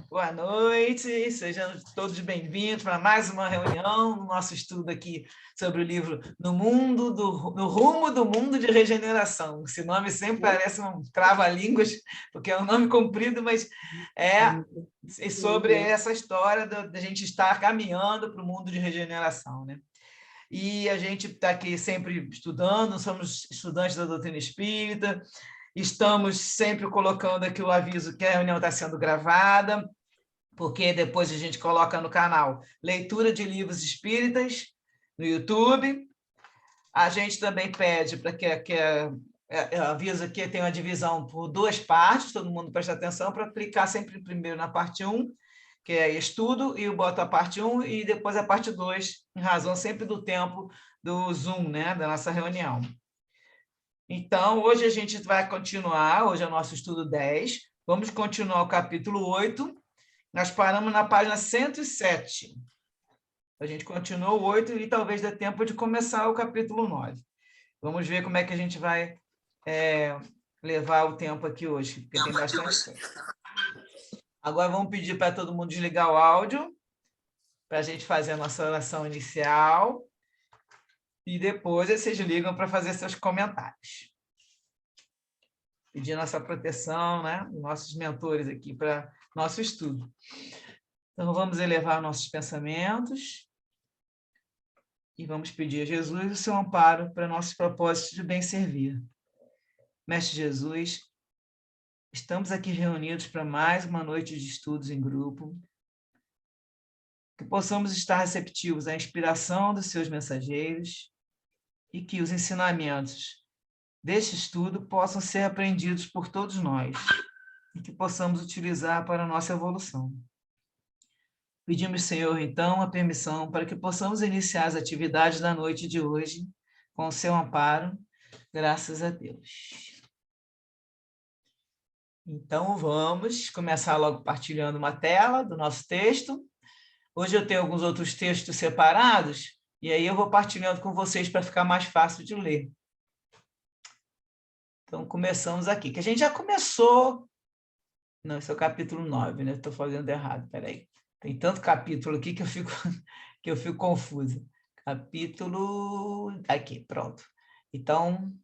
Boa noite, sejam todos bem-vindos para mais uma reunião no nosso estudo aqui sobre o livro No Rumo do Mundo de Regeneração. Esse nome sempre parece um trava-línguas, porque é um nome comprido, mas é sobre essa história da gente estar caminhando para o mundo de regeneração, né? E a gente está aqui sempre estudando, somos estudantes da doutrina espírita, estamos sempre colocando aqui o aviso que a reunião está sendo gravada, porque depois a gente coloca no canal leitura de livros espíritas no YouTube. A gente também pede para que avisa que tem uma divisão por duas partes, todo mundo presta atenção para clicar sempre primeiro na parte 1, que é estudo, e eu boto a parte 1 e depois a parte 2, em razão sempre do tempo do Zoom, né, da nossa reunião. Então, hoje a gente vai continuar, hoje é o nosso estudo 10, vamos continuar o capítulo 8, nós paramos na página 107. A gente continuou o 8 e talvez dê tempo de começar o capítulo 9. Vamos ver como é que a gente vai levar o tempo aqui hoje, porque tem bastante coisa. Agora vamos pedir para todo mundo desligar o áudio, para a gente fazer a nossa oração inicial, e depois vocês ligam para fazer seus comentários. Pedir nossa proteção, né? Nossos mentores aqui para nosso estudo. Então, vamos elevar nossos pensamentos e vamos pedir a Jesus o seu amparo para nossos propósitos de bem servir. Mestre Jesus, estamos aqui reunidos para mais uma noite de estudos em grupo, que possamos estar receptivos à inspiração dos seus mensageiros e que os ensinamentos deste estudo possam ser aprendidos por todos nós e que possamos utilizar para a nossa evolução. Pedimos, Senhor, então, a permissão para que possamos iniciar as atividades da noite de hoje com o seu amparo, graças a Deus. Então, vamos começar logo partilhando uma tela do nosso texto. Hoje eu tenho alguns outros textos separados, e aí eu vou partilhando com vocês para ficar mais fácil de ler. Então, começamos aqui, que a gente já começou... Não, esse é o capítulo 9, né? Estou fazendo errado, peraí. Tem tanto capítulo aqui que eu fico confusa. Capítulo... Aqui, pronto. Então,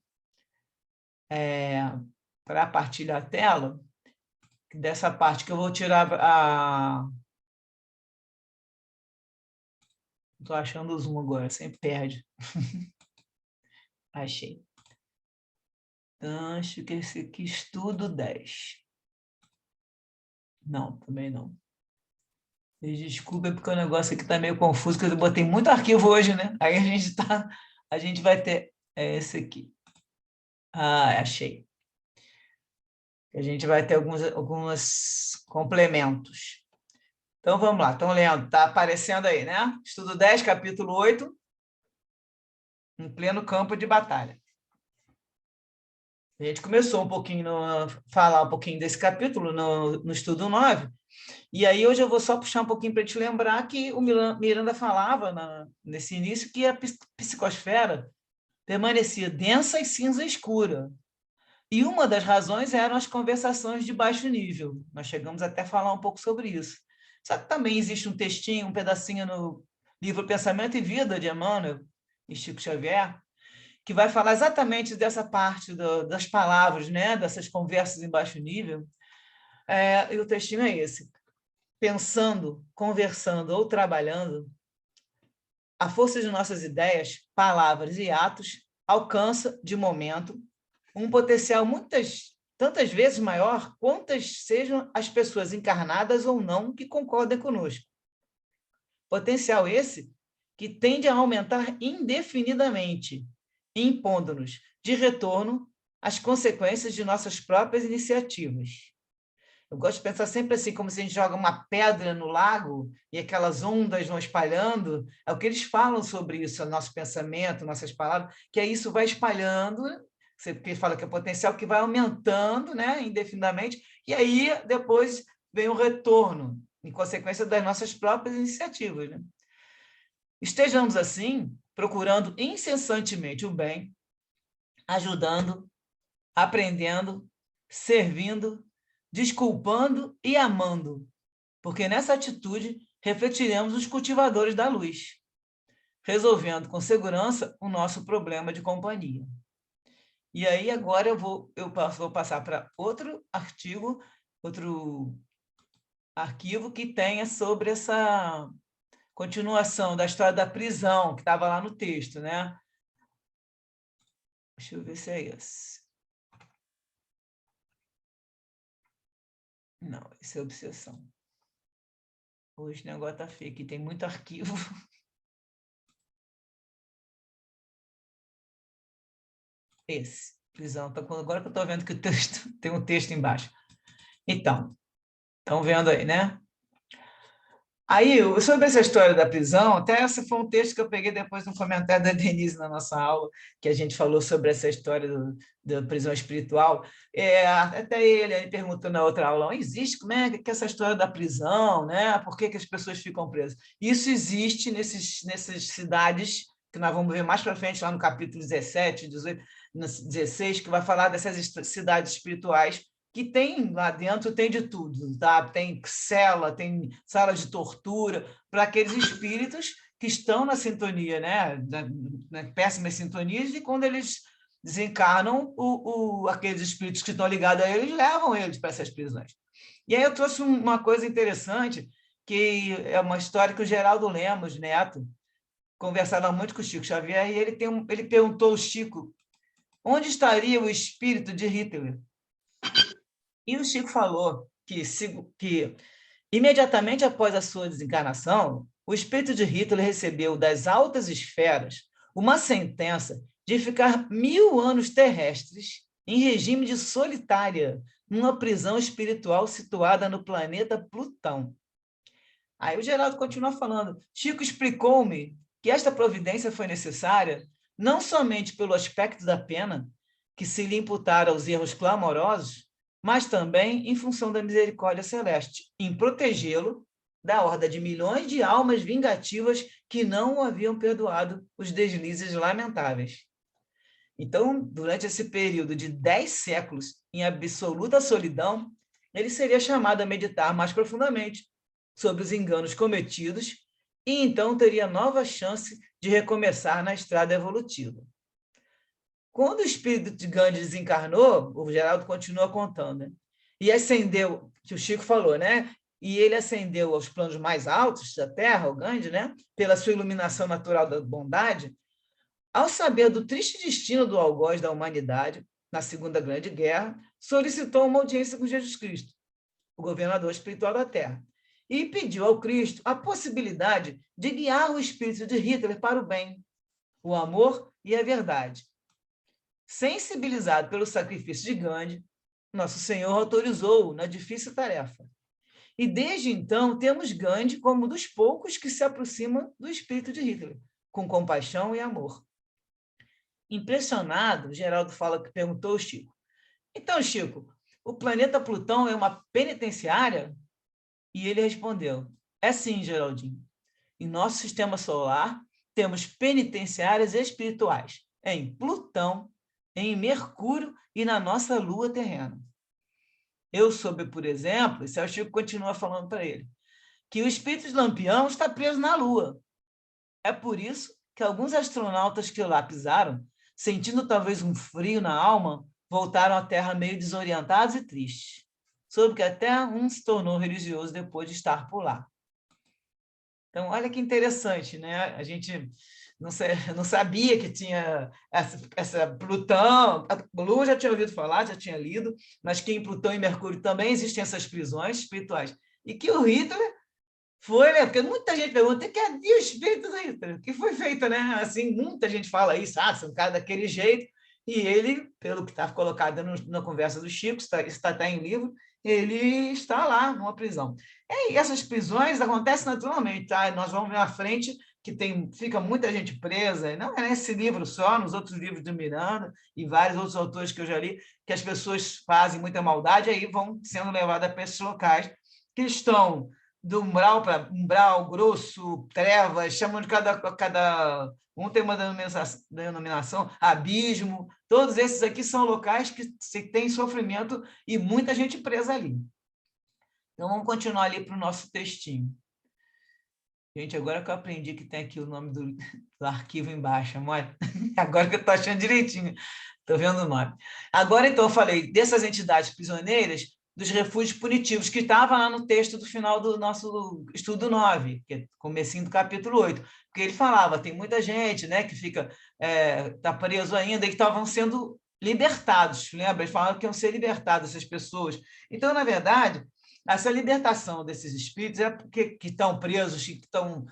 para partilhar a tela, dessa parte que eu vou tirar a... Estou achando o zoom agora, sempre perde. Achei. Então, acho que esse aqui, estudo 10. Não, também não. Desculpa, porque o negócio aqui está meio confuso, porque eu botei muito arquivo hoje, né? Aí a gente vai ter esse aqui. Ah, achei. A gente vai ter alguns complementos. Então, vamos lá. Estão lendo? Está aparecendo aí, né? Estudo 10, capítulo 8, em pleno campo de batalha. A gente começou um pouquinho a falar um pouquinho desse capítulo no estudo 9, e aí hoje eu vou só puxar um pouquinho para te lembrar que o Miranda falava nesse início que a psicosfera permanecia densa e cinza escura. E uma das razões eram as conversações de baixo nível. Nós chegamos até a falar um pouco sobre isso. Só que também existe um textinho, um pedacinho no livro Pensamento e Vida, de Emmanuel e Chico Xavier, que vai falar exatamente dessa parte das palavras, né? Dessas conversas em baixo nível. E o textinho é esse. Pensando, conversando ou trabalhando, a força de nossas ideias, palavras e atos alcança, de momento, um potencial tantas vezes maior quantas sejam as pessoas encarnadas ou não que concordem conosco. Potencial esse que tende a aumentar indefinidamente, impondo-nos de retorno as consequências de nossas próprias iniciativas. Eu gosto de pensar sempre assim, como se a gente joga uma pedra no lago e aquelas ondas vão espalhando. É o que eles falam sobre isso, o nosso pensamento, nossas palavras, que aí isso vai espalhando, porque fala que é potencial que vai aumentando, né, indefinidamente, e aí depois vem o retorno, em consequência das nossas próprias iniciativas, né? Estejamos, assim, procurando incessantemente o bem, ajudando, aprendendo, servindo, desculpando e amando, porque nessa atitude refletiremos os cultivadores da luz, resolvendo com segurança o nosso problema de companhia. E aí agora eu vou passar para outro artigo, outro arquivo que tenha sobre essa continuação da história da prisão, que estava lá no texto, né? Deixa eu ver se é esse. Não, esse é obsessão. Hoje o negócio está feio, aqui tem muito arquivo. Esse, prisão. Agora que eu estou vendo que o texto tem um texto embaixo. Então, estão vendo aí, né? Aí, sobre essa história da prisão, até esse foi um texto que eu peguei depois de um comentário da Denise na nossa aula, que a gente falou sobre essa história da prisão espiritual. Até ele perguntou na outra aula, existe, como é que essa história da prisão, né? Por que as pessoas ficam presas? Isso existe nessas cidades, que nós vamos ver mais para frente, lá no capítulo 17, 18, 16, que vai falar dessas cidades espirituais, que tem lá dentro, tem de tudo, tá? Tem cela, tem sala de tortura, para aqueles espíritos que estão na sintonia, né? Na péssimas sintonias, e quando eles desencarnam, aqueles espíritos que estão ligados a eles levam eles para essas prisões. E aí eu trouxe uma coisa interessante, que é uma história que o Geraldo Lemos Neto conversava muito com o Chico Xavier, e ele perguntou ao Chico onde estaria o espírito de Hitler. E o Chico falou que imediatamente após a sua desencarnação, o espírito de Hitler recebeu das altas esferas uma sentença de ficar 1000 anos terrestres em regime de solitária, numa prisão espiritual situada no planeta Plutão. Aí o Geraldo continua falando. Chico explicou-me que esta providência foi necessária não somente pelo aspecto da pena, que se lhe imputara aos erros clamorosos, mas também em função da misericórdia celeste, em protegê-lo da horda de milhões de almas vingativas que não o haviam perdoado os deslizes lamentáveis. Então, durante esse período de 10 séculos, em absoluta solidão, ele seria chamado a meditar mais profundamente sobre os enganos cometidos e então teria nova chance de recomeçar na estrada evolutiva. Quando o espírito de Gandhi desencarnou, o Geraldo continua contando, né? E ascendeu, que o Chico falou, né? E ele ascendeu aos planos mais altos da Terra, o Gandhi, né? Pela sua iluminação natural da bondade. Ao saber do triste destino do algoz da humanidade, na Segunda Grande Guerra, solicitou uma audiência com Jesus Cristo, o governador espiritual da Terra, e pediu ao Cristo a possibilidade de guiar o espírito de Hitler para o bem, o amor e a verdade. Sensibilizado pelo sacrifício de Gandhi, Nosso Senhor autorizou-o na difícil tarefa. E desde então temos Gandhi como um dos poucos que se aproxima do espírito de Hitler, com compaixão e amor. Impressionado, Geraldo fala que perguntou ao Chico. Então, Chico, o planeta Plutão é uma penitenciária? E ele respondeu, é sim, Geraldinho. Em nosso sistema solar, temos penitenciárias espirituais em Plutão, em Mercúrio e na nossa Lua terrena. Eu soube, por exemplo, e o Chico continua falando para ele, que o espírito de Lampião está preso na Lua. É por isso que alguns astronautas que lá pisaram, sentindo talvez um frio na alma, voltaram à Terra meio desorientados e tristes. Soube que até um se tornou religioso depois de estar por lá. Então, olha que interessante, né? A gente não sabia que tinha essa Plutão. A Lua já tinha ouvido falar, já tinha lido, mas que em Plutão e Mercúrio também existem essas prisões espirituais. E que o Hitler foi, né? Porque muita gente pergunta, cadê o espírito do Hitler? Que foi feito, né? Assim, muita gente fala isso, são um cara daquele jeito. E ele, pelo que está colocado na conversa do Chico, está até em livro, ele está lá numa prisão. E essas prisões acontecem naturalmente, tá? Nós vamos ver à frente que fica muita gente presa, não é nesse livro só, nos outros livros do Miranda e vários outros autores que eu já li, que as pessoas fazem muita maldade e aí vão sendo levadas para esses locais que estão do umbral para umbral, grosso, trevas, chamam de cada um tem uma denominação, abismo, todos esses aqui são locais que tem sofrimento e muita gente presa ali. Então, vamos continuar ali para o nosso textinho. Gente, agora que eu aprendi que tem aqui o nome do arquivo embaixo, amor. Agora que eu estou achando direitinho, estou vendo o nome. Agora, então, eu falei dessas entidades prisioneiras, dos refúgios punitivos, que estava lá no texto do final do nosso estudo 9, que é comecinho do capítulo 8, porque ele falava, tem muita gente, né, que fica, tá preso ainda, e que estavam sendo libertados, lembra? Eles falavam que iam ser libertados, essas pessoas. Então, na verdade, essa libertação desses espíritos é porque que estão presos, que estão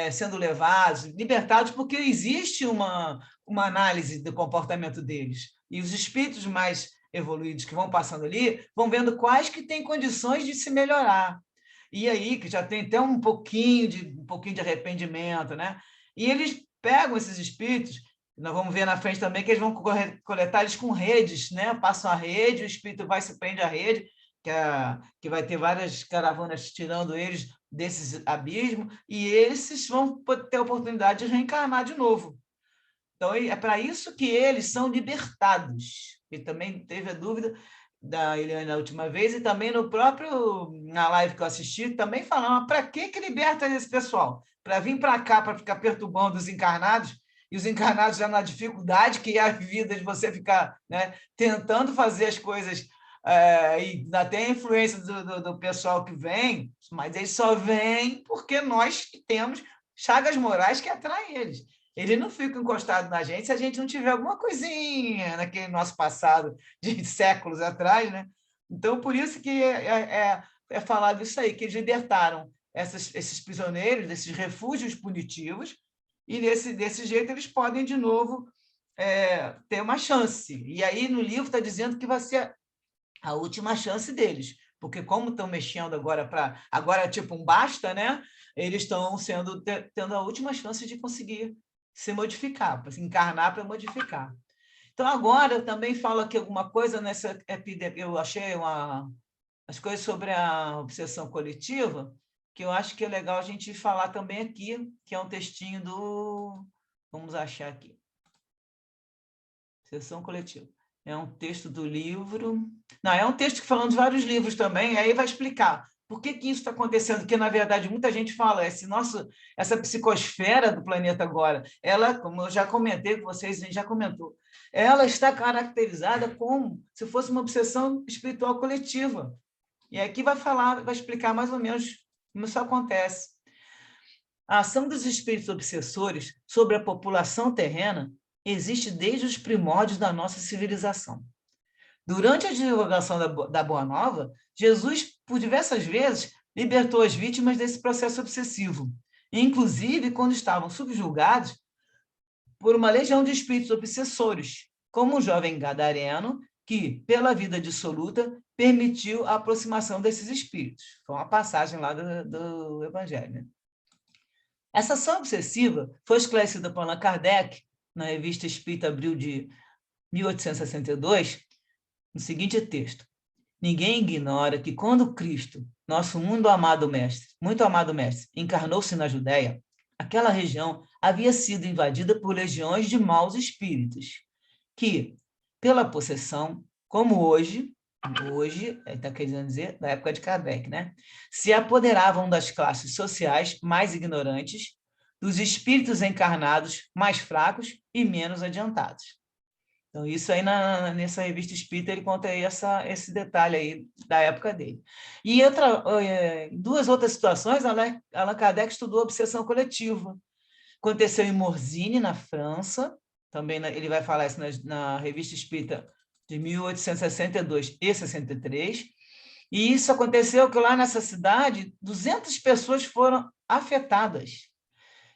sendo levados, libertados, porque existe uma análise do comportamento deles. E os espíritos mais evoluídos que vão passando ali vão vendo quais que têm condições de se melhorar. E aí, que já tem até um pouquinho de arrependimento, né? E eles pegam esses espíritos, nós vamos ver na frente também que eles vão coletar eles com redes, né? Passam a rede, o espírito vai se prende à rede, que vai ter várias caravanas tirando eles desses abismos, e esses vão ter a oportunidade de reencarnar de novo. Então, é para isso que eles são libertados. E também teve a dúvida da Eliane na última vez, e também na live que eu assisti, também falando, para que liberta esse pessoal? Para vir para cá, para ficar perturbando os encarnados, e os encarnados já na dificuldade que é a vida de você ficar, né, tentando fazer as coisas, e até a influência do pessoal que vem, mas eles só vêm porque nós temos chagas morais que atraem eles. Eles não ficam encostados na gente se a gente não tiver alguma coisinha naquele nosso passado de séculos atrás, né? Então, por isso que é falado isso aí, que eles libertaram esses prisioneiros, desses refúgios punitivos, e desse jeito eles podem, de novo, ter uma chance. E aí, no livro, está dizendo que vai ser a última chance deles, porque como estão mexendo agora é tipo um basta, né? Eles estão tendo a última chance de conseguir se modificar, para se encarnar para modificar. Então, agora eu também falo aqui alguma coisa nessa epidemia. Eu achei as coisas sobre a obsessão coletiva, que eu acho que é legal a gente falar também aqui, que é um textinho do... Vamos achar aqui. Obsessão coletiva. É um texto do livro... Não, é um texto que falando de vários livros também, aí vai explicar por que isso está acontecendo, porque, na verdade, muita gente fala, essa psicosfera do planeta agora, ela, como eu já comentei com vocês, a gente já comentou, ela está caracterizada como se fosse uma obsessão espiritual coletiva. E aqui vai explicar mais ou menos como isso acontece. A ação dos espíritos obsessores sobre a população terrena existe desde os primórdios da nossa civilização. Durante a divulgação da Boa Nova, Jesus, por diversas vezes, libertou as vítimas desse processo obsessivo, inclusive quando estavam subjugados por uma legião de espíritos obsessores, como o jovem gadareno, que, pela vida dissoluta, permitiu a aproximação desses espíritos. Foi uma passagem lá do Evangelho. Né? Essa ação obsessiva foi esclarecida por Allan Kardec, na Revista Espírita Abril de 1862, no seguinte texto: ninguém ignora que quando Cristo, nosso muito amado mestre, encarnou-se na Judéia, aquela região havia sido invadida por legiões de maus espíritos, que, pela possessão, como hoje, está querendo dizer, da época de Kardec, né? Se apoderavam das classes sociais mais ignorantes, dos espíritos encarnados mais fracos e menos adiantados. Então, isso aí nessa revista Espírita, ele conta aí esse detalhe aí da época dele. E duas outras situações, Allan Kardec estudou obsessão coletiva. Aconteceu em Morzine, na França, também ele vai falar isso na revista Espírita de 1862 e 63, e isso aconteceu que lá nessa cidade, 200 pessoas foram afetadas.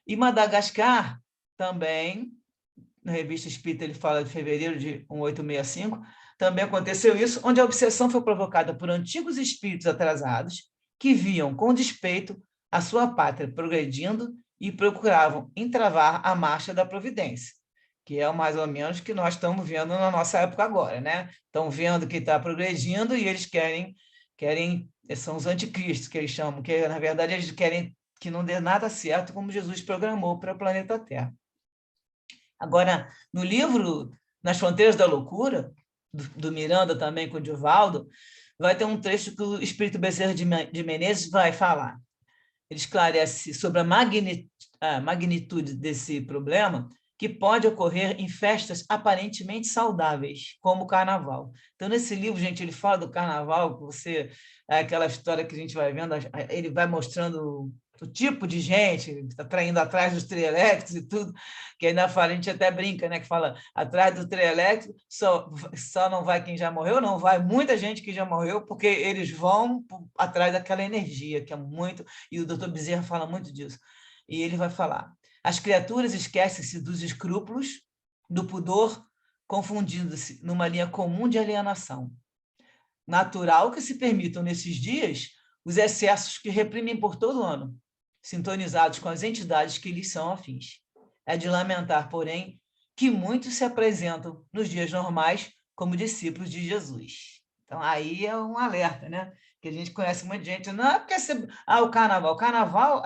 E Madagascar também, na revista Espírita, ele fala de fevereiro de 1865, também aconteceu isso, onde a obsessão foi provocada por antigos espíritos atrasados que viam com despeito a sua pátria progredindo e procuravam entravar a marcha da providência, que é mais ou menos o que nós estamos vendo na nossa época agora, né? Estão vendo que está progredindo e eles querem, são os anticristos que eles chamam, que na verdade eles querem que não dê nada certo como Jesus programou para o planeta Terra. Agora, no livro Nas Fronteiras da Loucura, do Miranda também com o Divaldo, vai ter um trecho que o Espírito Bezerra de Menezes vai falar. Ele esclarece sobre a magnitude desse problema, que pode ocorrer em festas aparentemente saudáveis, como o carnaval. Então, nesse livro, gente, ele fala do carnaval, aquela história que a gente vai vendo, ele vai mostrando o tipo de gente que está indo atrás dos trio elétricos e tudo, que ainda fala, a gente até brinca, né, que fala, atrás do trio elétrico só não vai quem já morreu, não, vai muita gente que já morreu, porque eles vão atrás daquela energia, que é muito, e o doutor Bezerra fala muito disso, e ele vai falar, as criaturas esquecem-se dos escrúpulos, do pudor, confundindo-se numa linha comum de alienação. Natural que se permitam, nesses dias, os excessos que reprimem por todo o ano, sintonizados com as entidades que lhes são afins. É de lamentar, porém, que muitos se apresentam nos dias normais como discípulos de Jesus. Então, aí é um alerta, né? Que a gente conhece muita gente. Não é porque o carnaval. O carnaval,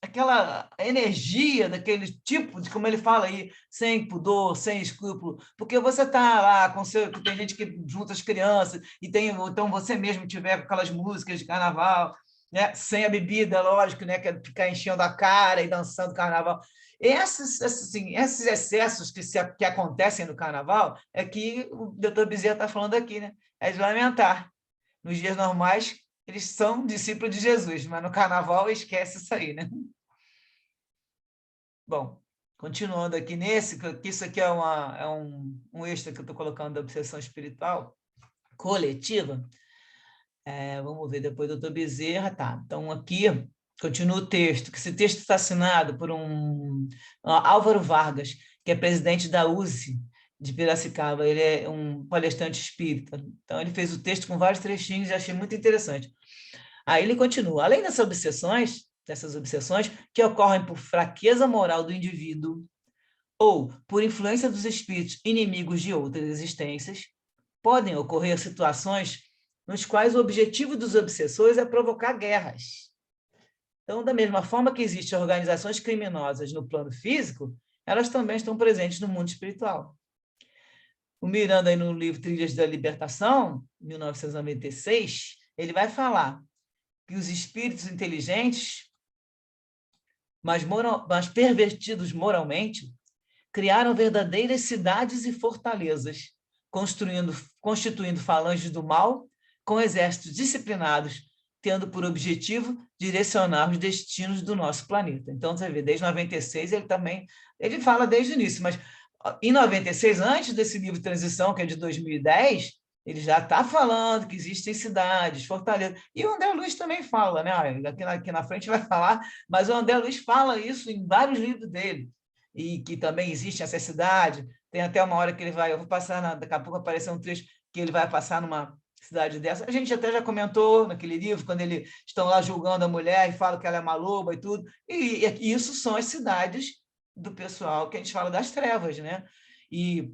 aquela energia daquele tipo, de como ele fala aí, sem pudor, sem escrúpulo, porque você está lá com seu, tem gente que junta as crianças e então você mesmo tiver com aquelas músicas de carnaval, né? Sem a bebida, lógico, né? Que é ficar enchendo a cara e dançando carnaval. Esses excessos que acontecem no carnaval é que o doutor Bezerra está falando aqui, né? É de lamentar. Nos dias normais, eles são discípulos de Jesus, mas no carnaval esquece isso aí, né? Bom, continuando aqui que isso aqui é um extra que eu estou colocando da obsessão espiritual coletiva. Vamos ver, depois do doutor Bezerra, tá. Então, aqui, continua o texto, que esse texto está assinado por Álvaro Vargas, que é presidente da USE de Piracicaba, ele é um palestrante espírita. Então, ele fez o texto com vários trechinhos e achei muito interessante. Aí ele continua, além dessas obsessões que ocorrem por fraqueza moral do indivíduo ou por influência dos espíritos inimigos de outras existências, podem ocorrer situações nos quais o objetivo dos obsessores é provocar guerras. Então, da mesma forma que existem organizações criminosas no plano físico, elas também estão presentes no mundo espiritual. O Miranda, aí no livro Trilhas da Libertação, 1996, ele vai falar que os espíritos inteligentes, mas pervertidos moralmente, criaram verdadeiras cidades e fortalezas, constituindo falanges do mal, com exércitos disciplinados, tendo por objetivo direcionar os destinos do nosso planeta. Então, você vê, desde 96, ele fala desde o início, mas em 96, antes desse livro de transição, que é de 2010, ele já está falando que existem cidades, fortalezas. E o André Luiz também fala, né? Aqui na frente vai falar, mas o André Luiz fala isso em vários livros dele, e que também existe essa cidade. Tem até uma hora que ele vai, eu vou passar, daqui a pouco aparecer um trecho que ele vai passar numa cidade dessa. A gente até já comentou naquele livro, quando eles estão lá julgando a mulher e falam que ela é uma loba e tudo. E isso são as cidades do pessoal que a gente fala das trevas, né? E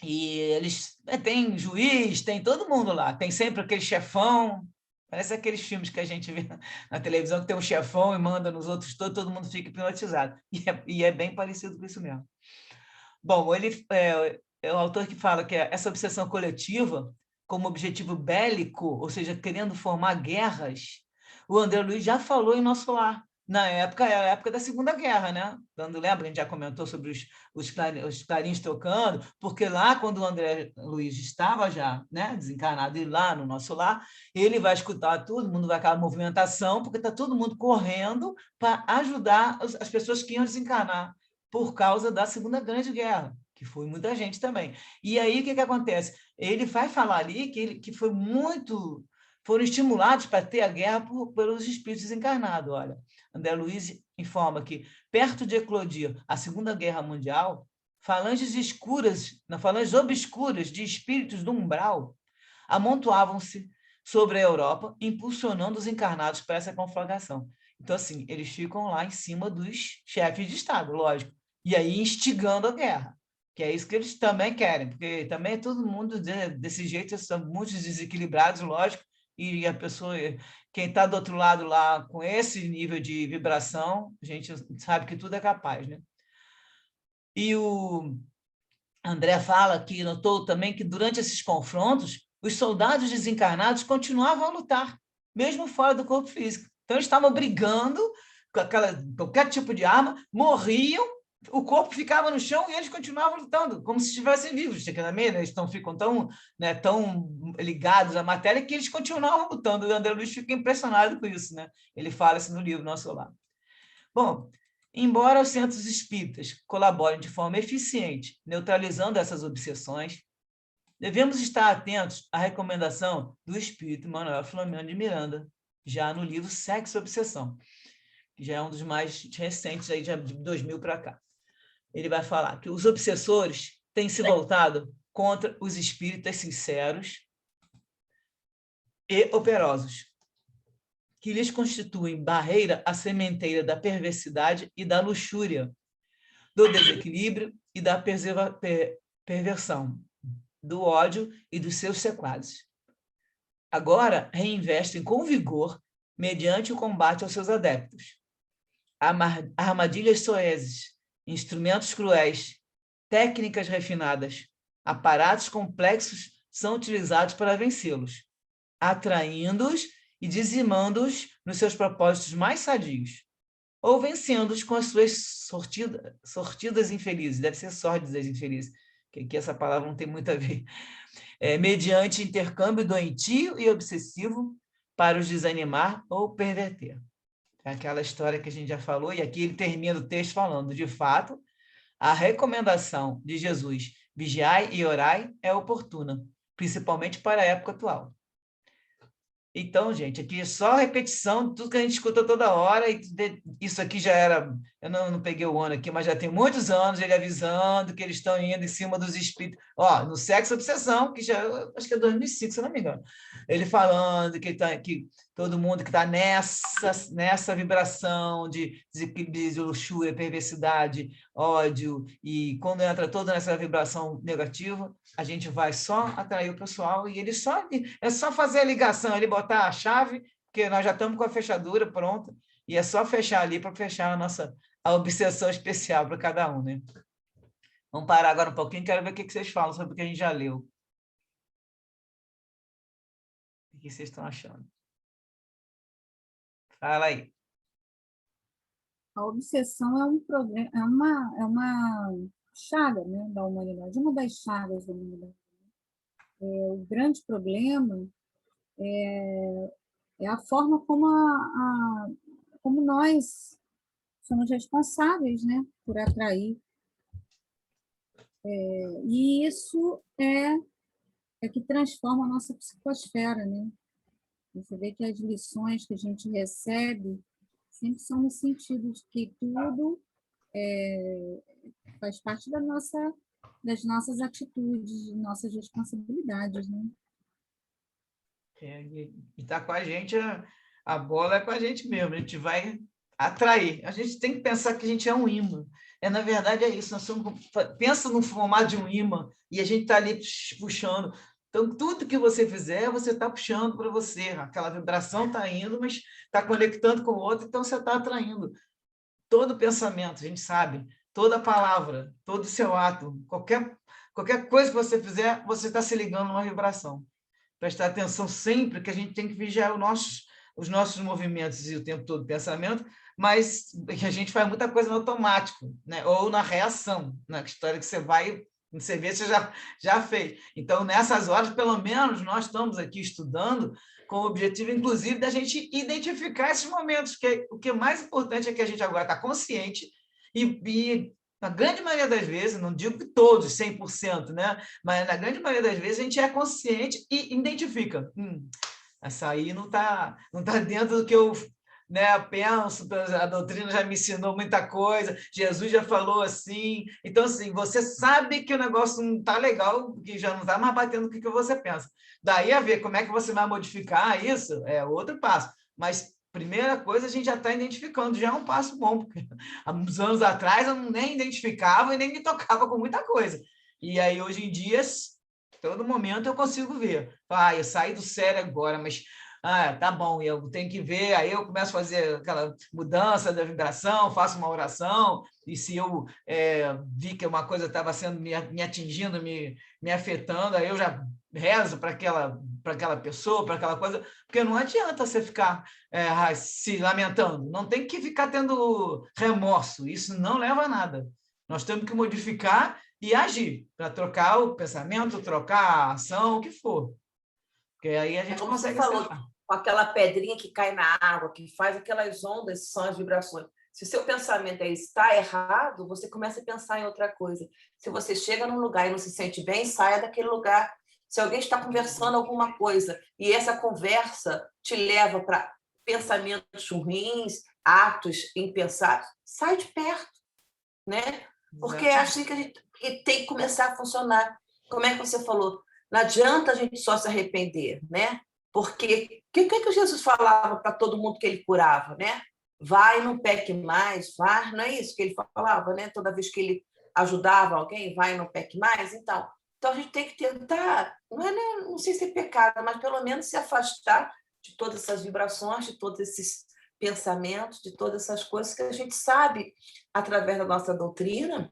eles tem juiz, tem todo mundo lá, tem sempre aquele chefão, parece aqueles filmes que a gente vê na televisão, que tem um chefão e manda nos outros todo mundo fica hipnotizado. E é bem parecido com isso mesmo. Bom, ele é o autor que fala que essa obsessão coletiva, como objetivo bélico, ou seja, querendo formar guerras, o André Luiz já falou em Nosso Lar. Na época, era a época da Segunda Guerra, né? Quando lembra, a gente já comentou sobre os clarins tocando, porque lá, quando o André Luiz estava já, né, desencarnado, e lá no Nosso Lar, ele vai escutar tudo, o mundo vai aquela movimentação, porque está todo mundo correndo para ajudar as pessoas que iam desencarnar por causa da Segunda Grande Guerra, que foi muita gente também. E aí, o que acontece? Ele vai falar ali que foram estimulados para ter a guerra pelos espíritos encarnados. Olha, André Luiz informa que, perto de eclodir a Segunda Guerra Mundial, falanges obscuras de espíritos do umbral amontoavam-se sobre a Europa, impulsionando os encarnados para essa conflagração. Então, assim, eles ficam lá em cima dos chefes de Estado, lógico, e aí instigando a guerra, que é isso que eles também querem, porque também todo mundo desse jeito, são muitos desequilibrados, lógico, e a pessoa, quem está do outro lado lá com esse nível de vibração, a gente sabe que tudo é capaz, né? E o André fala que notou também que durante esses confrontos, os soldados desencarnados continuavam a lutar, mesmo fora do corpo físico. Então, eles estavam brigando com qualquer tipo de arma, morriam, o corpo ficava no chão e eles continuavam lutando, como se estivessem vivos. Eles ficam tão, né, tão ligados à matéria que eles continuavam lutando. O André Luiz fica impressionado com isso, né? Ele fala isso no livro Nosso Lar. Bom, embora os centros espíritas colaborem de forma eficiente, neutralizando essas obsessões, devemos estar atentos à recomendação do espírito Manuel Filomeno de Miranda, já no livro Sexo e Obsessão, que já é um dos mais recentes, aí, de 2000 para cá. Ele vai falar que os obsessores têm se voltado contra os espíritas sinceros e operosos, que lhes constituem barreira à sementeira da perversidade e da luxúria, do desequilíbrio e da perversão, do ódio e dos seus sequazes. Agora reinvestem com vigor mediante o combate aos seus adeptos. Armadilhas soezes, instrumentos cruéis, técnicas refinadas, aparatos complexos são utilizados para vencê-los, atraindo-os e dizimando-os nos seus propósitos mais sadios, ou vencendo-os com as suas sortidas infelizes, deve ser sórdidas infelizes, que aqui essa palavra não tem muito a ver, mediante intercâmbio doentio e obsessivo para os desanimar ou perverter. É aquela história que a gente já falou, e aqui ele termina o texto falando, de fato, a recomendação de Jesus, vigiai e orai, é oportuna, principalmente para a época atual. Então, gente, aqui é só repetição de tudo que a gente escuta toda hora, e isso aqui já era, eu não peguei o ano aqui, mas já tem muitos anos ele avisando que eles estão indo em cima dos espíritos. Ó, no Sexo e Obsessão, que já, acho que é 2005, se eu não me engano, ele falando que todo mundo que está nessa vibração de desequilíbrio, de luxúria, perversidade, ódio, e quando entra toda nessa vibração negativa, a gente vai só atrair o pessoal, e é só fazer a ligação ali, botar a chave, porque nós já estamos com a fechadura pronta, e é só fechar ali para fechar a obsessão especial para cada um, né? Vamos parar agora um pouquinho, quero ver o que vocês falam sobre o que a gente já leu. O que vocês estão achando? Fala aí. A obsessão é um problema, é uma chaga, né, da humanidade, uma das chagas da humanidade. O grande problema é a forma como nós somos responsáveis, né, por atrair. E isso é que transforma a nossa psicosfera, né? Você vê que as lições que a gente recebe sempre são no sentido de que tudo faz parte das nossas atitudes, de nossas responsabilidades, né? E está com a gente, a bola é com a gente mesmo, a gente vai atrair. A gente tem que pensar que a gente é um imã. Na verdade, é isso. Pensa no formato de um imã e a gente está ali puxando. Então, tudo que você fizer, você está puxando para você. Aquela vibração está indo, mas está conectando com o outro, então você está atraindo. Todo pensamento, a gente sabe, toda palavra, todo o seu ato, qualquer coisa que você fizer, você está se ligando numa vibração. Prestar atenção sempre que a gente tem que vigiar os nossos movimentos e o tempo todo pensamento, mas que a gente faz muita coisa no automático, né? Ou na reação, na história que você vê, você já fez. Então, nessas horas, pelo menos, nós estamos aqui estudando com o objetivo, inclusive, da gente identificar esses momentos, que o que é mais importante é que a gente agora está consciente e na grande maioria das vezes, não digo que todos, 100%, né? Mas na grande maioria das vezes a gente é consciente e identifica. Essa aí não tá dentro do que eu, né, penso, a doutrina já me ensinou muita coisa, Jesus já falou assim. Então, assim, você sabe que o negócio não está legal, que já não está mais batendo com o que você pensa. Daí a ver como é que você vai modificar isso, é outro passo. Mas primeira coisa, a gente já está identificando, já é um passo bom, porque há uns anos atrás eu nem identificava e nem me tocava com muita coisa. E aí, hoje em dia, todo momento eu consigo ver. Eu saí do sério agora, mas tá bom, eu tenho que ver, aí eu começo a fazer aquela mudança da vibração, faço uma oração, e se eu vi que uma coisa estava sendo me atingindo, me afetando, aí eu já rezo para aquela pessoa, para aquela coisa, porque não adianta você ficar se lamentando, não tem que ficar tendo remorso, isso não leva a nada. Nós temos que modificar e agir para trocar o pensamento, trocar a ação, o que for. Porque aí a gente como consegue você falou, acertar. com aquela pedrinha que cai na água, que faz aquelas ondas, são as vibrações. Se o seu pensamento está errado, você começa a pensar em outra coisa. Se você chega num lugar e não se sente bem, saia daquele lugar. Se alguém está conversando alguma coisa e essa conversa te leva para pensamentos ruins, atos impensados, sai de perto, né? Porque é assim que a gente tem que começar a funcionar. Como é que você falou? Não adianta a gente só se arrepender, né? Porque o que Jesus falava para todo mundo que ele curava, né? Vai, não peque mais, vai, não é isso que ele falava, né? Toda vez que ele ajudava alguém, vai, não peque mais. Então a gente tem que tentar, não sei se é pecado, mas pelo menos se afastar de todas essas vibrações, de todos esses pensamentos, de todas essas coisas que a gente sabe através da nossa doutrina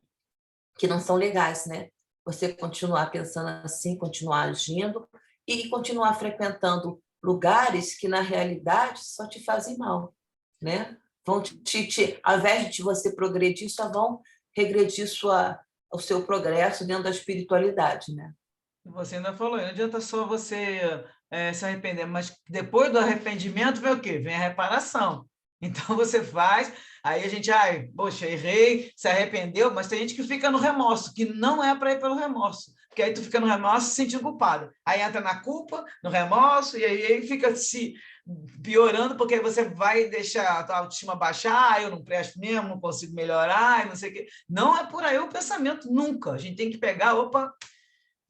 que não são legais, né? Você continuar pensando assim, continuar agindo e continuar frequentando lugares que, na realidade, só te fazem mal, né? Vão ao invés de você progredir, só vão regredir o seu progresso dentro da espiritualidade, né? Você ainda falou, não adianta só você se arrepender, mas depois do arrependimento vem o quê? Vem a reparação. Então você faz, aí a gente, poxa, errei, se arrependeu, mas tem gente que fica no remorso, que não é para ir pelo remorso, porque aí tu fica no remorso se sentindo culpado. Aí entra na culpa, no remorso, e aí fica se piorando, porque você vai deixar a tua autoestima baixar, eu não presto mesmo, não consigo melhorar, não sei o quê. Não é por aí o pensamento, nunca. A gente tem que pegar, opa,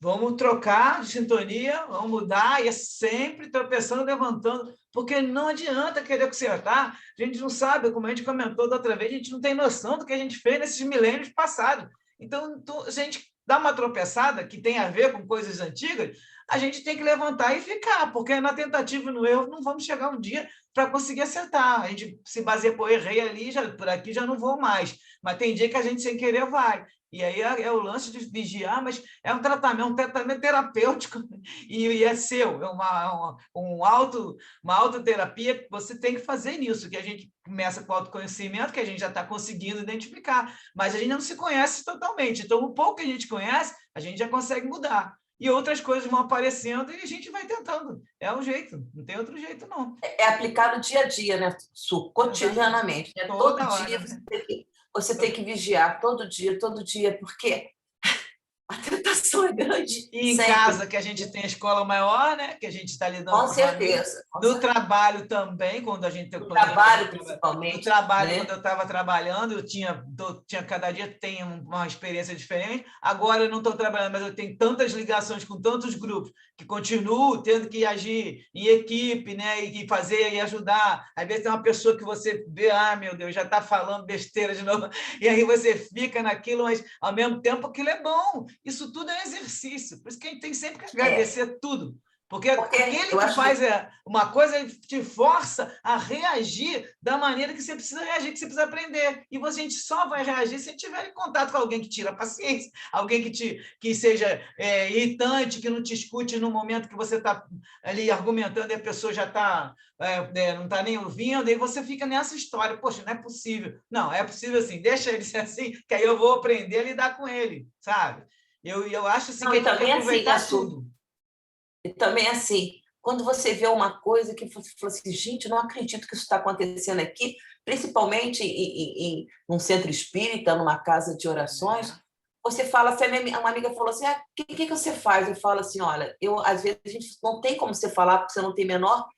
vamos trocar de sintonia, vamos mudar, e é sempre tropeçando, levantando, porque não adianta querer consertar. A gente não sabe, como a gente comentou da outra vez, a gente não tem noção do que a gente fez nesses milênios passados. Então, se a gente dá uma tropeçada que tem a ver com coisas antigas, a gente tem que levantar e ficar, porque na tentativa e no erro não vamos chegar um dia para conseguir acertar. A gente se baseia, pô, errei ali, por aqui já não vou mais. Mas tem dia que a gente sem querer vai. E aí é o lance de vigiar, mas é um tratamento terapêutico e é seu, é uma autoterapia que você tem que fazer nisso, que a gente começa com o autoconhecimento, que a gente já está conseguindo identificar, mas a gente não se conhece totalmente. Então, o pouco que a gente conhece, a gente já consegue mudar. E outras coisas vão aparecendo e a gente vai tentando. É um jeito, não tem outro jeito, não. É aplicar no dia a dia, né, Su? Cotidianamente. Né? Todo dia você tem que vigiar, todo dia, porque a tentação é grande. E em sempre. Casa, que a gente tem a escola maior, né? Que a gente está lidando com certeza. No trabalho também, quando a gente... No trabalho, principalmente. No trabalho, né? quando eu estava trabalhando, eu tinha cada dia tem uma experiência diferente. Agora eu não estou trabalhando, mas eu tenho tantas ligações com tantos grupos que continuo tendo que agir em equipe, né? E fazer e ajudar. Às vezes tem uma pessoa que você vê, meu Deus, já está falando besteira de novo, e aí você fica naquilo, mas ao mesmo tempo aquilo é bom. Isso tudo é exercício. Por isso que a gente tem sempre que agradecer tudo. Porque aquele que faz uma coisa te força a reagir da maneira que você precisa reagir, que você precisa aprender. E a gente só vai reagir se tiver em contato com alguém que tira a paciência, alguém que seja irritante, que não te escute no momento que você está ali argumentando e a pessoa já está não está nem ouvindo, e você fica nessa história. Poxa, não é possível. Não, é possível assim. Deixa ele ser assim, que aí eu vou aprender a lidar com ele, sabe? Eu acho assim, que a gente tem que aproveitar tudo. E também, assim, quando você vê uma coisa que você fala assim, gente, não acredito que isso está acontecendo aqui, principalmente em um centro espírita, numa casa de orações, você fala assim, uma amiga falou assim, o que você faz? Eu falo assim, olha, às vezes a gente não tem como você falar, porque você não tem menor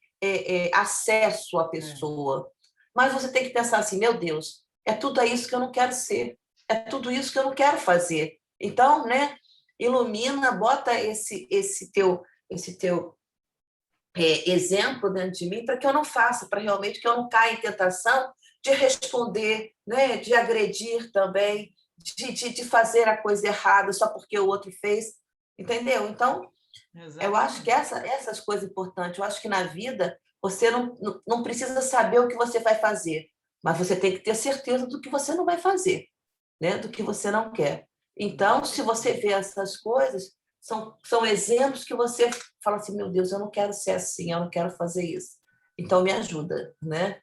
acesso à pessoa, mas você tem que pensar assim, meu Deus, é tudo isso que eu não quero ser, é tudo isso que eu não quero fazer. Então, né, ilumina, bota esse teu exemplo dentro de mim para que eu não faça, para realmente que eu não caia em tentação de responder, né? De agredir também, de fazer a coisa errada só porque o outro fez, entendeu? Então, eu acho que essas coisas importantes, eu acho que na vida você não precisa saber o que você vai fazer, mas você tem que ter certeza do que você não vai fazer, né? Do que você não quer. Então, se você vê essas coisas, são exemplos que você fala assim, meu Deus, eu não quero ser assim, eu não quero fazer isso. Então, me ajuda, né?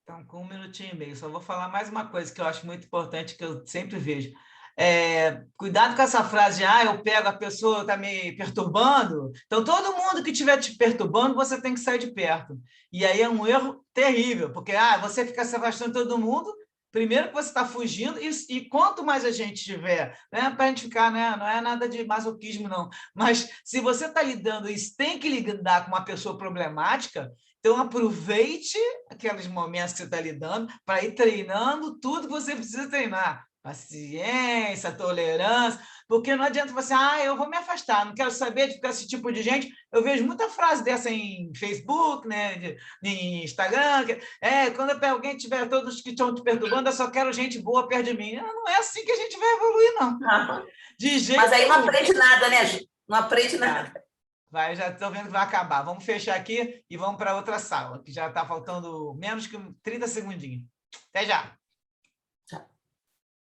Então, com 1 minutinho e meio, só vou falar mais uma coisa que eu acho muito importante, que eu sempre vejo. Cuidado com essa frase, eu pego a pessoa, está me perturbando. Então, todo mundo que estiver te perturbando, você tem que sair de perto. E aí é um erro terrível, porque você fica se afastando de todo mundo, primeiro que você está fugindo, e quanto mais a gente tiver, né, para a gente ficar, né, não é nada de masoquismo, não, mas se você está lidando e tem que lidar com uma pessoa problemática, então aproveite aqueles momentos que você está lidando para ir treinando tudo que você precisa treinar. Paciência, tolerância, porque não adianta você, eu vou me afastar, não quero saber de ficar esse tipo de gente. Eu vejo muita frase dessa em Facebook, né, em Instagram, quando alguém tiver todos que estão te perturbando, eu só quero gente boa perto de mim. Não é assim que a gente vai evoluir, não. De jeito Mas aí não nenhum. aprende nada, né, Ju? Não aprende nada. Já estou vendo que vai acabar. Vamos fechar aqui e vamos para outra sala, que já está faltando menos que 30 segundinhos. Até já!